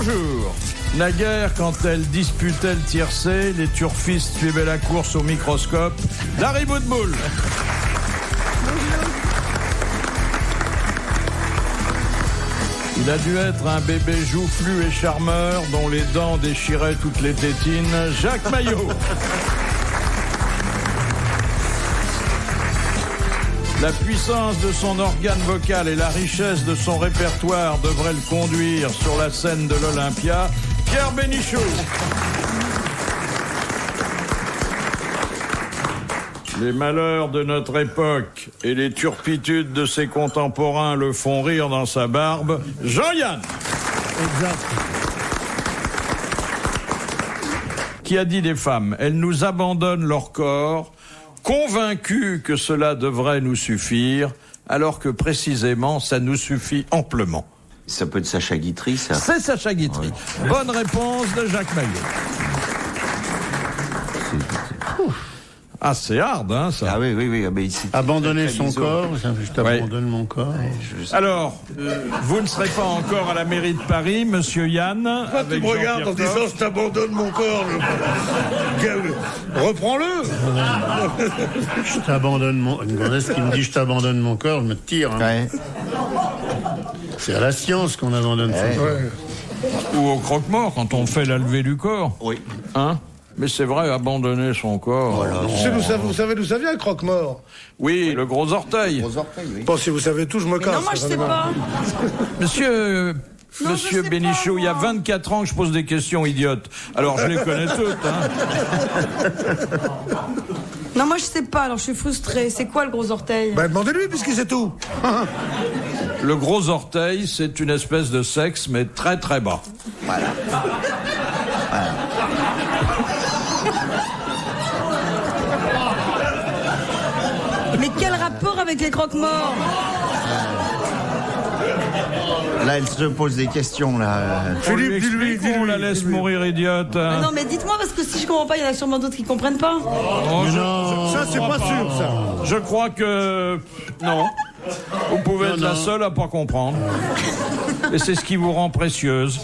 Bonjour. Naguère, quand elle disputait le tiercé, les turfistes suivaient la course au microscope. Dari Boudboul. Il a dû être un bébé joufflu et charmeur dont les dents déchiraient toutes les tétines. Jacques Maillot. La puissance de son organe vocal et la richesse de son répertoire devraient le conduire sur la scène de l'Olympia. Pierre Bénichou. Les malheurs de notre époque et les turpitudes de ses contemporains le font rire dans sa barbe. Jean-Yann. Exact. Qui a dit des femmes, elles nous abandonnent leur corps, convaincus que cela devrait nous suffire, alors que précisément ça nous suffit amplement. Ça peut être Sacha Guitry, ça. C'est Sacha Guitry. Ouais. Bonne réponse de Jacques Maillot. Ah, c'est hard, hein, ça. Ah oui. Mais abandonner son corps, je t'abandonne mon corps. Alors, vous ne serez pas encore à la mairie de Paris, monsieur Yann. Pourquoi tu me regardes en disant je t'abandonne mon corps? Reprends-le. Je t'abandonne mon... Une gonzesse qui me dit je t'abandonne mon corps, je me tire. Hein. Ouais. C'est à la science qu'on abandonne son corps. Ou au croque-mort, quand on fait la levée du corps. Oui. Hein? Mais c'est vrai, abandonner son corps. Voilà. Vous savez d'où ça vient, croque-mort? Oui, le gros orteil. Oui. Bon, si vous savez tout, je me casse. Non, moi je sais pas. Monsieur sais Bénichou, pas, il y a moi. 24 ans que je pose des questions idiotes. Alors je les connais toutes. Hein. Non, moi je sais pas, alors je suis frustrée. C'est quoi le gros orteil? Bah, demandez-lui, puisqu'il sait tout. Le gros orteil, c'est une espèce de sexe, mais très très bas. Voilà. Mais quel rapport avec les croque-morts? Là, elle se pose des questions, là. Philippe, dis-lui. On la laisse mourir, idiote. Hein. Non, mais dites-moi, parce que si je comprends pas, il y en a sûrement d'autres qui comprennent pas. Oh, Ça, c'est pas sûr, ça. Je crois que... Non. Vous pouvez être la seule à pas comprendre. Et c'est ce qui vous rend précieuse.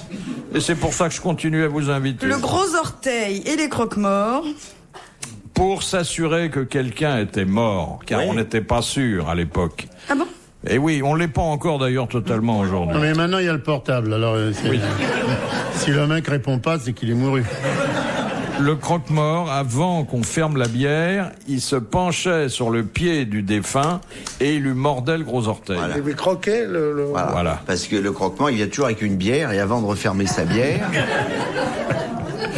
Et c'est pour ça que je continue à vous inviter. Le gros orteil et les croque-morts. Pour s'assurer que quelqu'un était mort, car on n'était pas sûr à l'époque. Ah bon? Et oui, on l'est pas encore d'ailleurs totalement aujourd'hui. Non, mais maintenant il y a le portable, alors si le mec répond pas, c'est qu'il est mouru. Le croque-mort, avant qu'on ferme la bière, il se penchait sur le pied du défunt et il lui mordait le gros orteil. Voilà. Il lui croquait le... Voilà. Parce que le croquement, il vient toujours avec une bière, et avant de refermer sa bière...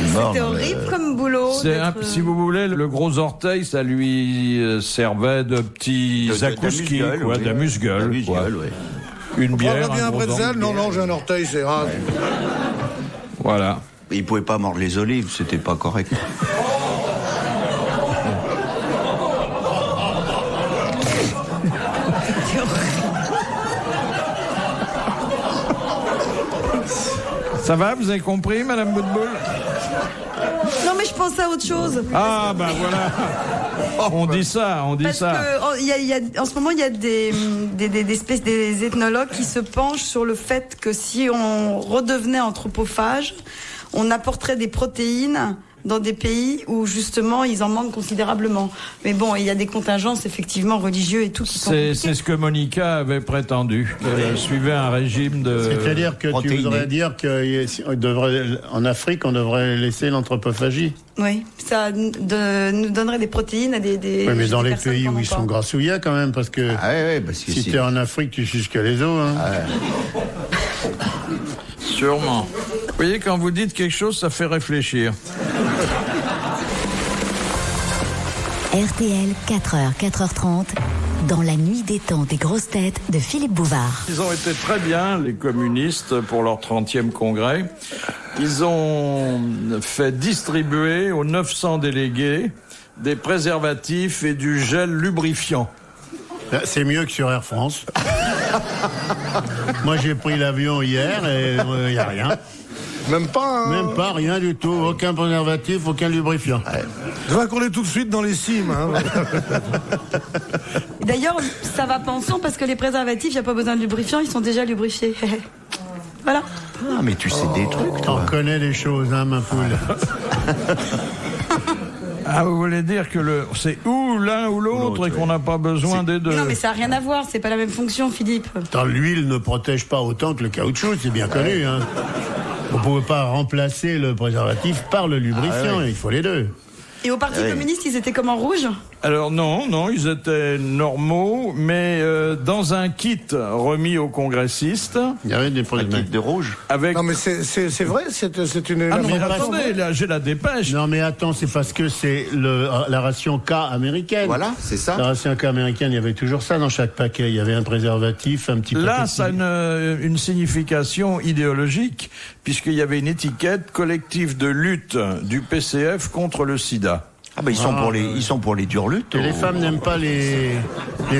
C'était horrible comme boulot. Si vous voulez, le gros orteil, ça lui servait de petits zakouskis, d'amuse-gueule. Une bière, bien un un gros bretzel? orteil. Non, j'ai un orteil, c'est rare. Voilà. Il pouvait pas mordre les olives, c'était pas correct. Ça va, vous avez compris, Madame Boudboul? Non, mais je pensais à autre chose. Ah, ben voilà. On dit ça. Parce que en ce moment, il y a des ethnologues qui se penchent sur le fait que si on redevenait anthropophage, on apporterait des protéines dans des pays où justement ils en manquent considérablement. Mais bon, il y a des contingences effectivement religieux et tout qui sont compliquées. C'est ce que Monica avait prétendu, qu'elle suivait un régime de... C'est-à-dire que tu voudrais dire qu'en Afrique, on devrait laisser l'anthropophagie? Oui, ça nous donnerait des protéines à des oui, mais dans les personnes pays où ils sont grassouillats quand même, parce que, parce que si t'es en Afrique, tu suces que les os. Hein. Sûrement. Vous voyez, quand vous dites quelque chose, ça fait réfléchir. RTL, 4h, 4h30, dans la nuit des temps des grosses têtes de Philippe Bouvard. Ils ont été très bien, les communistes, pour leur 30e congrès. Ils ont fait distribuer aux 900 délégués des préservatifs et du gel lubrifiant. C'est mieux que sur Air France. Moi, j'ai pris l'avion hier et il n'y a rien. Même pas, hein. Même pas, rien du tout. Aucun préservatif, aucun lubrifiant. Je vais qu'on est tout de suite dans les cimes. Hein. D'ailleurs, ça va pas ensemble parce que les préservatifs, il n'y a pas besoin de lubrifiant, ils sont déjà lubrifiés. Voilà. Ah, mais tu sais des trucs, On toi. connaît les choses, hein, ma poule. Ah, vous voulez dire que c'est ou l'un ou l'autre et qu'on n'a pas besoin des deux. Non, mais ça n'a rien à voir, c'est pas la même fonction, Philippe. Attends, l'huile ne protège pas autant que le caoutchouc, c'est bien connu. Hein. On ne pouvait pas remplacer le préservatif par le lubrifiant, il faut les deux. Et au Parti communiste, ils étaient comme en rouge? Alors non, ils étaient normaux, mais dans un kit remis aux congressistes, Il y avait des Un préservatifs. kit de rouge. avec... Non, mais c'est vrai, c'est une. Ah non, mais mais attendez, là, j'ai la dépêche. Non mais attends, c'est parce que c'est la ration K américaine. Voilà, c'est ça. La ration K américaine, il y avait toujours ça dans chaque paquet. Il y avait un préservatif, un petit paquet. Là, ça a une signification idéologique, puisqu'il y avait une étiquette collectif de lutte du PCF contre le sida. Ah, bah, ils sont pour les dures luttes. Et les femmes n'aiment pas les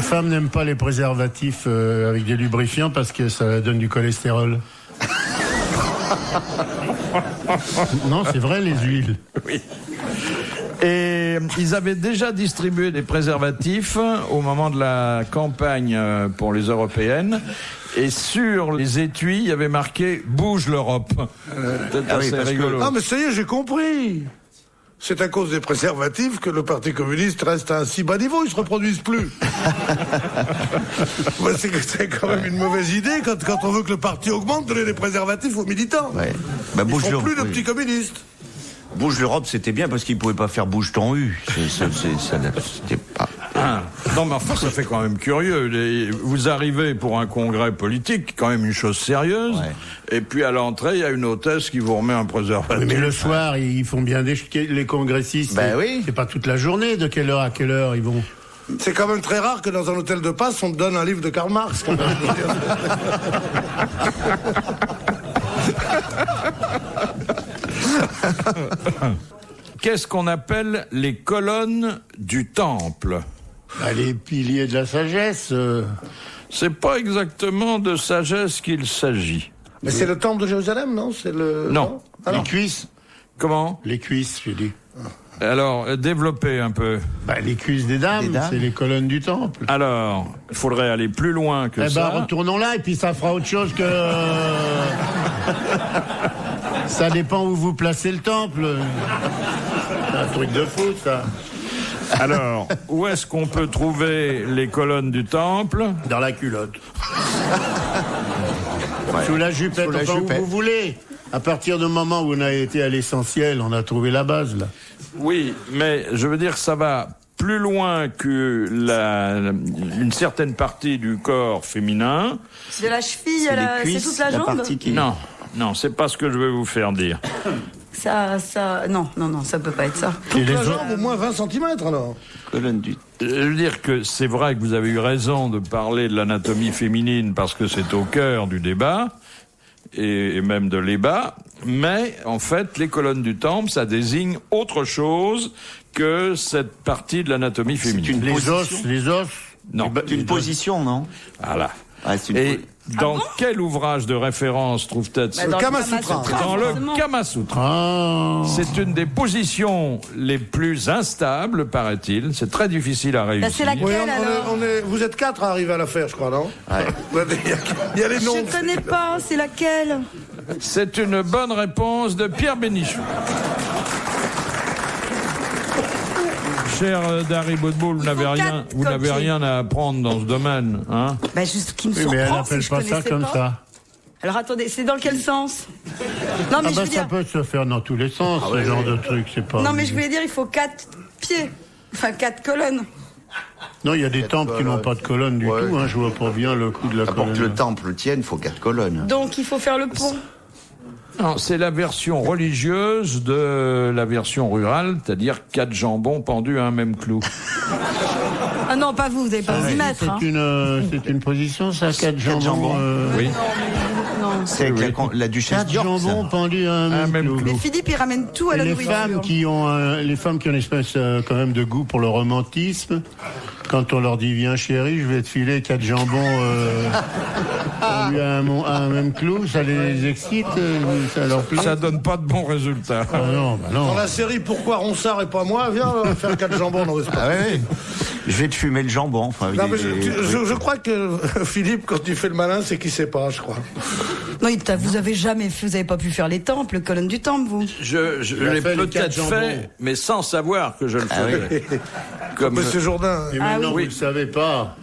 femmes n'aiment pas les préservatifs avec des lubrifiants parce que ça donne du cholestérol. Non, c'est vrai, les huiles. Oui. Et ils avaient déjà distribué des préservatifs au moment de la campagne pour les européennes. Et sur les étuis, il y avait marqué « Bouge l'Europe ». Peut-être Ah oui, assez parce que- rigolo. Ah, mais ça y est, j'ai compris. C'est à cause des préservatifs que le Parti communiste reste à un si bas niveau, ils se reproduisent plus. Bah, c'est quand même une mauvaise idée quand on veut que le parti augmente, donner des préservatifs aux militants. Ouais. Bah, Ils bouge font l'Europe, plus de oui. petits communistes. Bouge l'Europe, c'était bien parce qu'ils pouvaient pas faire bouge ton U. C'était pas. Ah, non, mais enfin, ça fait quand même curieux. Vous arrivez pour un congrès politique, quand même une chose sérieuse, Ouais. et puis à l'entrée, il y a une hôtesse qui vous remet un préservatif. Mais le soir, ils font bien les congressistes. Ben c'est- oui. C'est pas toute la journée. De quelle heure à quelle heure ils vont? C'est quand même très rare que dans un hôtel de passe, on te donne un livre de Karl Marx. quand même. Qu'est-ce qu'on appelle les colonnes du temple? Ah, les piliers de la sagesse. C'est pas exactement de sagesse qu'il s'agit. Mais c'est le temple de Jérusalem, non? C'est le. Non. Ah, Les non. cuisses. Comment? Les cuisses, j'ai dit. Alors, développez un peu. Bah, les cuisses des dames, Des dames. c'est les colonnes du temple. Alors, il faudrait aller plus loin que Eh ça. ben, retournons là et puis ça fera autre chose que. Ça dépend où vous placez le temple. C'est un truc de fou, ça. Alors, où est-ce qu'on peut trouver les colonnes du temple? Dans la culotte. Sous la jupette, Sous la enfin jupette. où vous voulez. À partir du moment où on a été à l'essentiel, on a trouvé la base, là. Oui, mais je veux dire que ça va plus loin que une certaine partie du corps féminin. De la cheville, C'est les c'est cuisses, toute la jambe. partie qui. Non, c'est pas ce que je vais vous faire dire. Non, ça peut pas être ça. Et Toute la les jambe, au moins 20 cm alors. Colonne du. Je veux dire que c'est vrai que vous avez eu raison de parler de l'anatomie féminine parce que c'est au cœur du débat et même de l'ébat, mais en fait, les colonnes du temple, ça désigne autre chose que cette partie de l'anatomie féminine. Les os. Non, C'est une position, non? voilà. Ah, c'est une Et dans quel ouvrage de référence trouve-t-elle ça? Bah, dans Kama le Kama Sutra. Sutra, Dans forcément. le Kama Sutra. Ah. C'est une des positions les plus instables, paraît-il. C'est très difficile à réussir. c'est laquelle Oui, alors vous êtes 4 à arriver à la faire, je crois, non? Ouais. Il y a les noms. Je connais pas, c'est laquelle? C'est une bonne réponse de Pierre Bénichou. Cher Dari Boudboul, vous n'avez faut rien, quatre vous n'avez copier. rien à apprendre dans ce domaine, hein? Bah, juste qui me Oui, mais elle surprend, n'appelle c'est que pas je ça connaissais comme pas. ça. Alors attendez, c'est dans quel sens? Non mais Ah je bah veux ça dire. peut se faire dans tous les sens, ce genre de truc, c'est pas. Non mais je voulais dire, il faut 4 pieds, enfin 4 colonnes. Non, il y a des temples qui n'ont pas de colonne du tout, hein, je vois pas bien le coup de la Ah, pour colonne. que le temple tienne, il faut 4 colonnes. Donc il faut faire le pont. Non, c'est la version religieuse de la version rurale, c'est-à-dire 4 jambons pendus à un même clou. Ah non, pas vous, vous n'avez pas 10 mètres. C'est Hein. c'est une position, ça, 4 jambons. jambons. Oui. Non. C'est avec la duchesse 4 d'York, jambons ça. pendus à un Un même même clou. Mais Philippe, il ramène tout à Et la les nourriture. femmes qui ont une espèce quand même de goût pour le romantisme, quand on leur dit viens chérie, je vais te filer 4 jambons pendus à un même clou, ça les excite, ça leur plaît. Ça donne pas de bons résultats. Ah non, bah non. Dans la série Pourquoi Ronsard et pas moi, viens faire 4 jambons dans l'espace. Ah ouais. Je vais te fumer le jambon. Enfin, Non, mais je crois que Philippe, quand il fait le malin, c'est qu'il sait pas, je crois. Non, vous avez pas pu faire les temples, colonne du temple, vous. Je l'ai peut-être fait, mais sans savoir que je le faisais. Comme Monsieur Jourdain. Et maintenant, oui. vous ne le savez pas.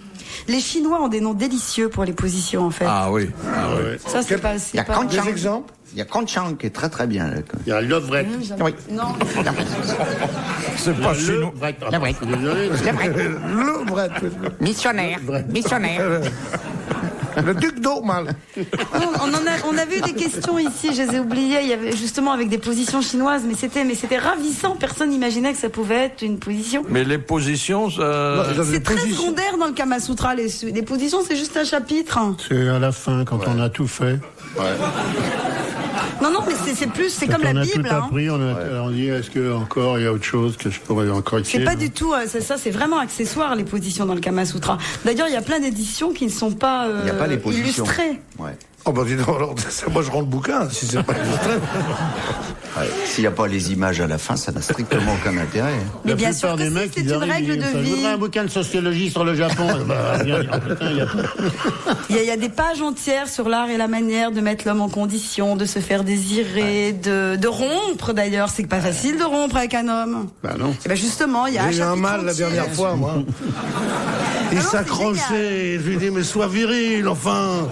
Les Chinois ont des noms délicieux pour les positions, en fait. Ah oui. Ouais. Ça, c'est pas... Il y a pas... Des exemples. Il y a Kanchang qui est très très bien. Là. Il y a Lovret. Oui. Non. C'est pas chinois. Désolé. Le vrai. Missionnaire. Le duc d'Aumale. On avait eu des questions ici, je les ai oubliées. Il y avait justement avec des positions chinoises, mais c'était ravissant. Personne n'imaginait que ça pouvait être une position. Mais les positions, C'est très secondaire dans le Kama Sutra. Les positions, c'est juste un chapitre. C'est à la fin, quand on a tout fait. Non, mais c'est plus, c'est Quand comme la on a Bible. tout Hein. appris, on dit, est-ce que encore il y a autre chose que je pourrais encore C'est écrire? pas du tout, ça c'est vraiment accessoire les positions dans le Kama Sutra. D'ailleurs, il y a plein d'éditions qui ne sont pas, Il n'y a pas les positions. illustrées. Ouais. Oh bah dis donc, alors, moi je rends le bouquin, si c'est pas illustré. Ouais. S'il n'y a pas les images à la fin, ça n'a strictement aucun intérêt. Mais La bien sûr plupart que des si, mecs, c'est ils une arrivent, règle ils disent, de je vie. voudrais un bouquin de sociologie sur le Japon. Il y a des pages entières sur l'art et la manière de mettre l'homme en condition, de se faire désirer, de rompre d'ailleurs. C'est pas facile de rompre avec un homme. Bah non. Et ben justement, il y a J'ai eu un chapitre mal la entier. dernière fois, moi. Il c'est s'accrochait, je lui ai dit, mais sois viril, enfin.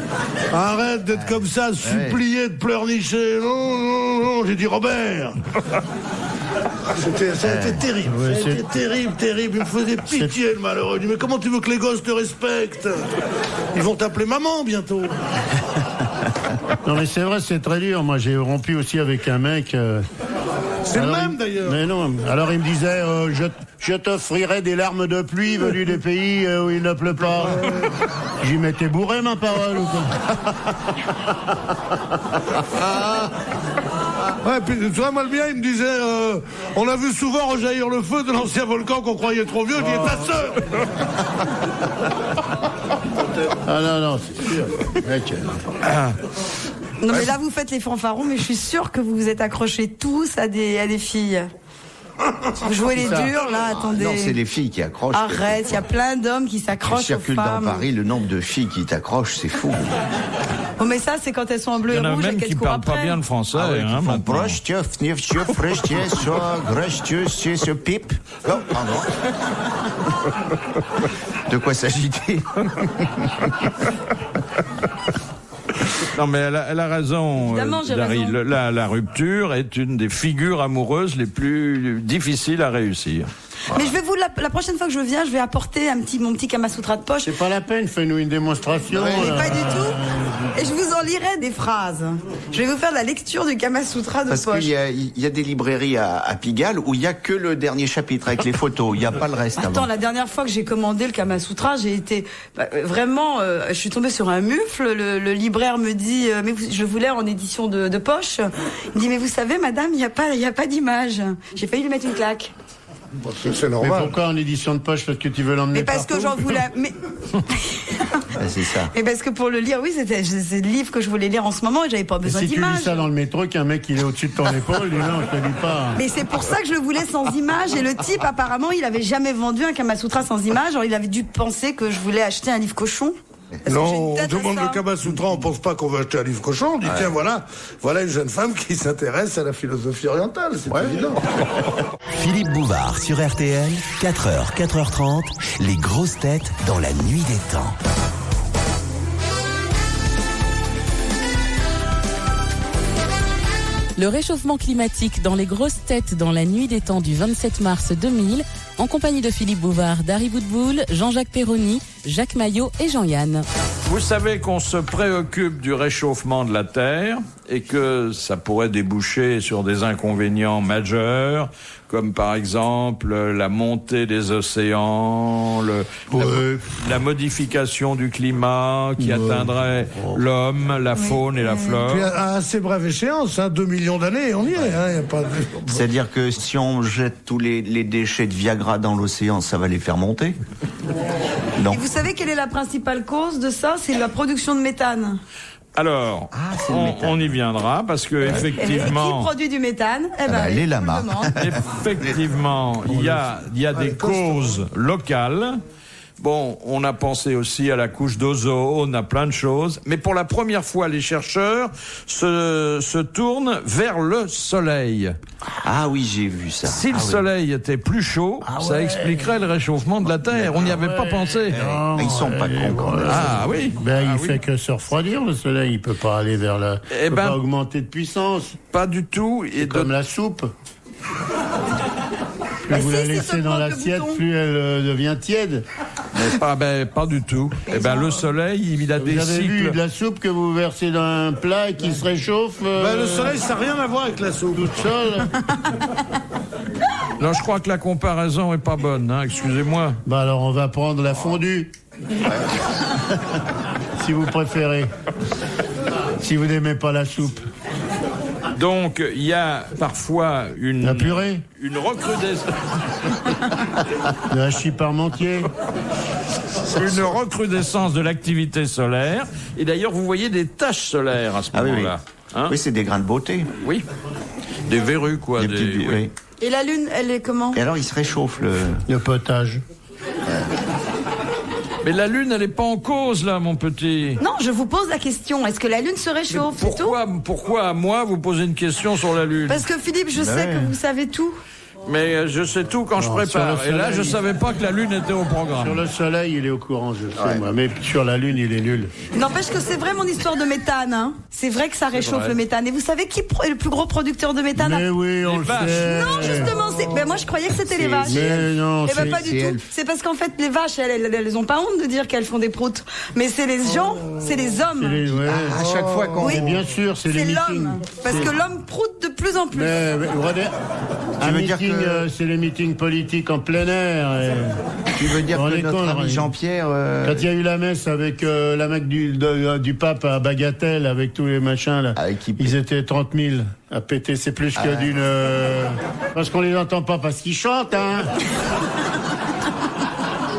Arrête d'être comme ça, supplier de pleurnicher. Non, j'ai dit Robert. Ça a été terrible, Ouais, ça a été terrible. Il me faisait pitié, le malheureux. Il dit, mais comment tu veux que les gosses te respectent? Ils vont t'appeler maman bientôt. Non mais c'est vrai, c'est très dur. Moi j'ai rompu aussi avec un mec. C'est le Alors, même d'ailleurs. Mais non. Alors il me disait, je t'offrirai des larmes de pluie venues des pays où il ne pleut pas. J'y m'étais bourré ma parole ou quoi? Ouais, puis tu vois, moi le mien, il me disait, on a vu souvent rejaillir le feu de l'ancien volcan qu'on croyait trop vieux, qui est ta sœur. Ah non, c'est sûr. Mec, Non mais là vous faites les fanfarons, mais je suis sûre que vous vous êtes accrochés tous à des filles. Vous jouez les durs là, attendez. Non, c'est les filles qui accrochent. Arrête, il y a plein d'hommes qui Je s'accrochent aux circule dans femmes. Paris, le nombre de filles qui t'accrochent, c'est fou. Oh mais ça c'est quand elles sont en bleu il y et en a rouge et même qu'elles qui courent parlent pas après. bien le français. Qui Hein, font maintenant. ce pipe. Oh, pardon. De quoi s'agit-il? Non, mais elle a raison, Évidemment, j'ai Dari. raison. La rupture est une des figures amoureuses les plus difficiles à réussir. Mais je vais la prochaine fois que je viens, je vais apporter mon petit Kama Sutra de poche. c'est pas la peine, fais-nous une démonstration. Mais pas du tout. Et je vous en lirai des phrases. Je vais vous faire la lecture du Kama Sutra de Parce poche. qu'il y a des librairies à Pigalle où il n'y a que le dernier chapitre avec les photos. Il n'y a pas le reste Attends, avant. la dernière fois que j'ai commandé le Kama Sutra, j'ai été vraiment, je suis tombée sur un mufle. Le libraire me dit, je voulais en édition de poche. Il me dit, mais vous savez, madame, il y a pas d'image. J'ai failli lui mettre une claque. C'est Mais normal. pourquoi en édition de poche? Parce que tu veux l'emmener Mais parce que partout? j'en voulais. Mais C'est ça. Mais parce que pour le lire, oui, c'est le livre que je voulais lire en ce moment et j'avais pas Et besoin si tu lis d'images. ça dans le métro, qu'un mec il est au-dessus de ton épaule, dis non, je te dis pas. Mais c'est pour ça que je le voulais sans images. Et le type, apparemment, il avait jamais vendu un Kama Sutra sans images. Alors il avait dû penser que je voulais acheter un livre cochon. Parce que j'ai Non, une on tête à demande ça. le Kama Sutra, on pense pas qu'on va acheter un livre cochon. On dit, tiens, voilà une jeune femme qui s'intéresse à la philosophie orientale, c'est évident. Philippe Bouvard sur RTL, 4h, 4h30, les grosses têtes dans la nuit des temps. Le réchauffement climatique dans les grosses têtes dans la nuit des temps du 27 mars 2000, en compagnie de Philippe Bouvard, Dari Boudboul, Jean-Jacques Perroni, Jacques Maillot et Jean-Yann. Vous savez qu'on se préoccupe du réchauffement de la Terre et que ça pourrait déboucher sur des inconvénients majeurs, comme par exemple la montée des océans, la modification du climat qui atteindrait l'homme, la faune et la flore. Puis à assez brève échéance, 2 millions d'années, on y est. Y a pas de... C'est-à-dire que si on jette tous les déchets de Viagra dans l'océan, ça va les faire monter? Non. Et vous savez quelle est la principale cause de ça? C'est la production de méthane. Alors, c'est le méthane. on y viendra parce que Et qui effectivement, produit du méthane? Eh ben, les je vous lamas. le demande. effectivement, il y a des causes locales. Bon, on a pensé aussi à la couche d'ozone, à plein de choses. Mais pour la première fois, les chercheurs se tournent vers le soleil. Ah oui, j'ai vu ça. Si le oui. soleil était plus chaud, ça expliquerait le réchauffement de la Terre. On n'y avait pas pensé. Non, Ils sont pas cons quand même. Ah oui. Ben, il fait que se refroidir, le soleil. Il peut pas aller vers la... Eh il peut ben- pas augmenter de puissance. Pas du tout. Et Comme la soupe. Plus Mais vous si, la c'est laissez seulement dans le l'assiette, bouton. plus elle devient tiède. pas du tout. Eh ben, le soleil, il a des Vous avez vu cycles. de la soupe que vous versez dans un plat et qui se réchauffe Le soleil, ça n'a rien à voir avec la soupe. toute seule. Non, je crois que la comparaison est pas bonne, hein, excusez-moi. Bah alors on va prendre la fondue. Si vous préférez. Si vous n'aimez pas la soupe. Donc, il y a parfois La purée, une recrudescence. de la hachis parmentier. Une recrudescence de l'activité solaire. Et d'ailleurs, vous voyez des taches solaires à ce Ah oui, oui. moment-là. Hein Oui, c'est des grains de beauté. Oui. Des verrues, quoi. Des petites- oui. oui. Et la Lune, elle est comment? Et alors, il se réchauffe le. Le potage. Mais la Lune, elle n'est pas en cause, là, mon petit. Non, je vous pose la question. Est-ce que la Lune se réchauffe? C'est tout? Pourquoi à moi, vous posez une question sur la Lune? Parce que Philippe, je sais que vous savez tout. Mais je sais tout quand je Non, prépare. sur le Et là, soleil. je savais pas que la Lune était au Sur programme. le soleil, il est au courant, je sais, moi. Mais sur la Lune, il est nul. N'empêche que c'est vrai mon histoire de méthane. Hein. C'est vrai que ça réchauffe vrai. le méthane. Et vous savez qui est le plus gros producteur de méthane? Mais oui, on le vaches. sait. Non, justement, ben moi je croyais que c'était les vaches. Mais non, Eh ben pas c'est du tout. elle. C'est parce qu'en fait les vaches, elles ont pas honte de dire qu'elles font des proutes. Mais c'est les gens, c'est les hommes. Ouais. À chaque fois qu'on. Oui. Mais bien sûr, c'est les C'est meetings. l'homme. Parce que l'homme proute de plus en plus. Mais, regardez, un veux dire meeting, que- c'est les meetings politiques en plein air. Tu veux dire On que est notre con, ami oui. Jean-Pierre. Quand il y a eu la messe avec la mec du pape à Bagatelle, avec tous les machins, là, Avec qui- ils étaient 30 000 à péter. C'est plus que d'une... parce qu'on les entend pas parce qu'ils chantent, hein.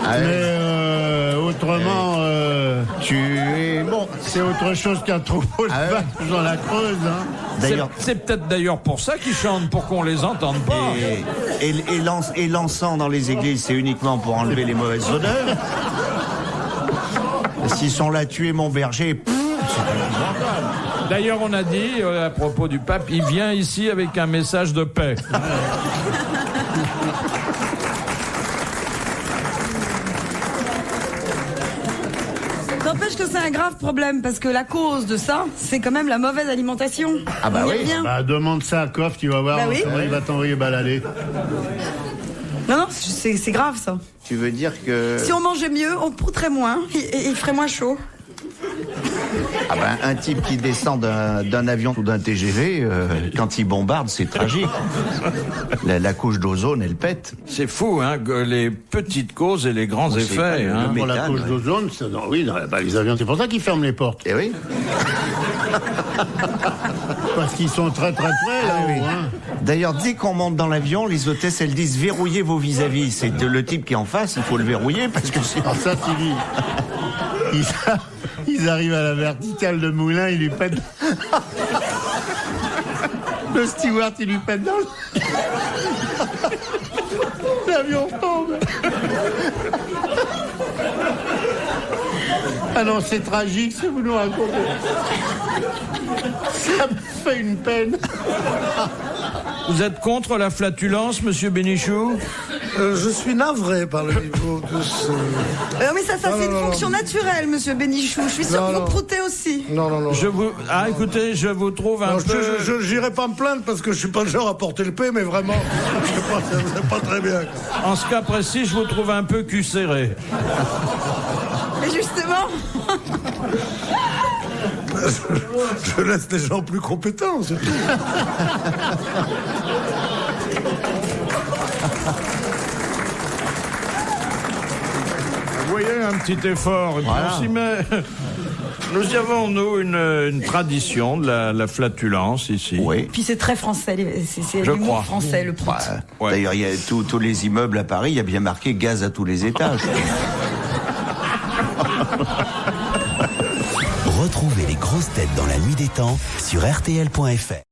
Ah ouais. Mais autrement, Tu es bon. c'est autre chose qu'un troupeau de Ah ouais. vaches dans la Creuse, hein. D'ailleurs. C'est peut-être d'ailleurs pour ça qu'ils chantent, pour qu'on les entende pas. Et l'encens dans les églises, c'est uniquement pour enlever les mauvaises odeurs. S'ils sont là, tuer mon berger. D'ailleurs, on a dit, à propos du pape, il vient ici avec un message de paix. N'empêche que c'est un grave problème parce que la cause de ça, c'est quand même la mauvaise alimentation. Ah bah On y oui. revient. Bah, demande ça à Coff, tu vas voir, Bah oui. comment il va t'envoyer balader. Non, c'est grave ça. Tu veux dire que. Si on mangeait mieux, on prouterait moins et il ferait moins chaud. Ah ben, un type qui descend d'un avion ou d'un TGV, quand il bombarde, c'est tragique. La couche d'ozone, elle pète. C'est fou, hein, que les petites causes et les grands On sait pas, effets. le Hein. Pour la méthane, couche ouais. d'ozone, oui, bah, les avions, c'est pour ça qu'ils ferment les portes. Eh oui. Parce qu'ils sont très très près là-haut. oui. Hein. D'ailleurs, dès qu'on monte dans l'avion, les hôtesses, elles disent verrouillez vos vis-à-vis. C'est le type qui est en face, il faut le verrouiller parce que sinon. Alors ça, Sylvie, ils arrivent à la verticale de Moulin, ils lui pètent. Le steward, il lui pète dans le. L'avion tombe. Ah non, c'est tragique, ce que vous nous racontez. Ça me fait une peine. Vous êtes contre la flatulence, monsieur Bénichou? Je suis navré par le niveau de ce... Mais ça c'est une fonction naturelle, monsieur Bénichou. Je suis sûr que vous proutez aussi. Non. Écoutez, je vous trouve un Non, peu... je n'irai pas me plaindre parce que je suis pas le genre à porter le paix, mais vraiment, c'est pas très bien. En ce cas précis, je vous trouve un peu cul serré. Mais justement, Je laisse les gens plus compétents, c'est tout. Vous voyez, un petit effort. Et puis Voilà. on s'y met. Nous avons, nous, une tradition de la flatulence ici. Oui. puis c'est très français. C'est Je l'humour crois. français, le prout. Ouais. D'ailleurs, il y a tous les immeubles à Paris, il y a bien marqué gaz à tous les étages. Retrouvez les grosses têtes dans la nuit des temps sur RTL.fr.